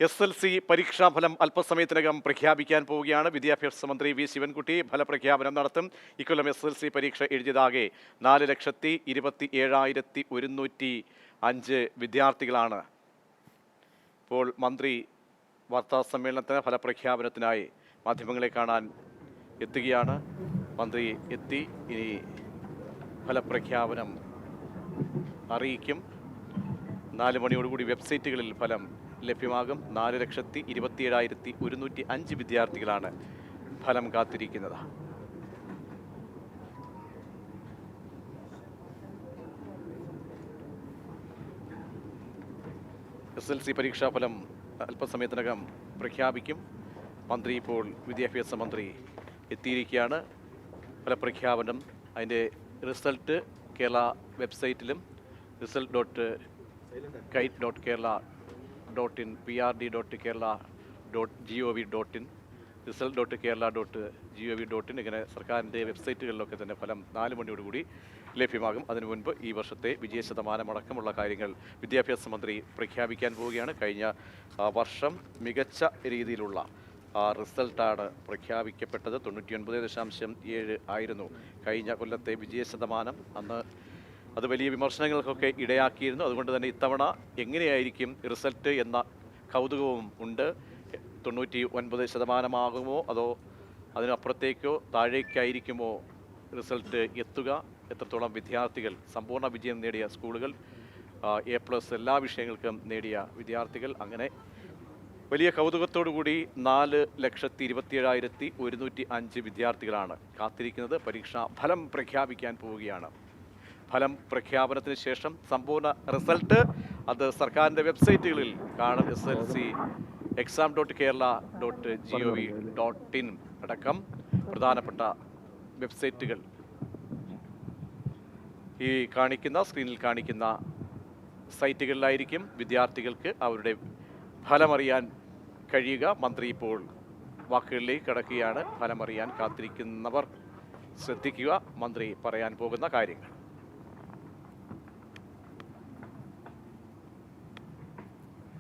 SLC പരീക്ഷാഫലം അല്പസമയത്തിനകം പ്രഖ്യാപിക്കാൻ പോവുകയാണ്. വിദ്യാഭ്യാസ മന്ത്രി വി ശിവൻകുട്ടി ഫലപ്രഖ്യാപനം നടത്തും. ഇക്കൊല്ലം SLC പരീക്ഷ എഴുതിയതാകെ 4,27,105 വിദ്യാർത്ഥികളാണ്. ഇപ്പോൾ മന്ത്രി വാർത്താസമ്മേളനത്തിന് ഫലപ്രഖ്യാപനത്തിനായി മാധ്യമങ്ങളെ കാണാൻ എത്തുകയാണ്. മന്ത്രി എത്തി. ഇനി ഫലപ്രഖ്യാപനം അറിയിക്കും. 4 മണിയോടുകൂടി വെബ്സൈറ്റുകളിൽ ഫലം ലഭ്യമാകും. 4,27,105 വിദ്യാർത്ഥികളാണ് ഫലം കാത്തിരിക്കുന്നത്. SLC പരീക്ഷാഫലം അല്പസമയത്തിനകം പ്രഖ്യാപിക്കും. മന്ത്രി ഇപ്പോൾ വിദ്യാഭ്യാസ മന്ത്രി എത്തിയിരിക്കുകയാണ്. ഫലപ്രഖ്യാപനം അതിൻ്റെ റിസൾട്ട് കേരള വെബ്സൈറ്റിലും result.kite.kerala.in prd.kerala.gov.in result.kerala.gov.in ഇങ്ങനെ സർക്കാരിൻ്റെ വെബ്സൈറ്റുകളിലൊക്കെ തന്നെ ഫലം 4 മണിയോടുകൂടി ലഭ്യമാകും. അതിനു മുൻപ് ഈ വർഷത്തെ വിജയശതമാനം അടക്കമുള്ള കാര്യങ്ങൾ വിദ്യാഭ്യാസ മന്ത്രി പ്രഖ്യാപിക്കാൻ പോവുകയാണ്. കഴിഞ്ഞ വർഷം മികച്ച രീതിയിലുള്ള റിസൾട്ടാണ് പ്രഖ്യാപിക്കപ്പെട്ടത്. 99.7 ആയിരുന്നു കഴിഞ്ഞ കൊല്ലത്തെ വിജയശതമാനം. അന്ന് അത് വലിയ വിമർശനങ്ങൾക്കൊക്കെ ഇടയാക്കിയിരുന്നു. അതുകൊണ്ട് തന്നെ ഇത്തവണ എങ്ങനെയായിരിക്കും റിസൾട്ട് എന്ന കൗതുകവും ഉണ്ട്. 99% അതോ അതിനപ്പുറത്തേക്കോ താഴേക്കായിരിക്കുമോ റിസൾട്ട് എത്തുക? എത്രത്തോളം വിദ്യാർത്ഥികൾ സമ്പൂർണ്ണ വിജയം നേടിയ സ്കൂളുകൾ, A+ എല്ലാ വിഷയങ്ങൾക്കും നേടിയ വിദ്യാർത്ഥികൾ, അങ്ങനെ വലിയ കൗതുകത്തോടു കൂടി 4,27,105 വിദ്യാർത്ഥികളാണ് കാത്തിരിക്കുന്നത്. പരീക്ഷാ ഫലം പ്രഖ്യാപിക്കാൻ പോവുകയാണ്. ഫലം പ്രഖ്യാപനത്തിന് ശേഷം സമ്പൂർണ്ണ റിസൾട്ട് അത് സർക്കാരിൻ്റെ വെബ്സൈറ്റുകളിൽ കാണും. SLC exam.kerala.gov.in അടക്കം പ്രധാനപ്പെട്ട വെബ്സൈറ്റുകൾ ഈ സ്ക്രീനിൽ കാണിക്കുന്ന സൈറ്റുകളിലായിരിക്കും വിദ്യാർത്ഥികൾക്ക് അവരുടെ ഫലമറിയാൻ കഴിയുക. മന്ത്രി ഇപ്പോൾ വാക്കുകളിലേക്ക് കടക്കുകയാണ്. ഫലമറിയാൻ കാത്തിരിക്കുന്നവർ ശ്രദ്ധിക്കുക മന്ത്രി പറയാൻ പോകുന്ന കാര്യങ്ങൾ.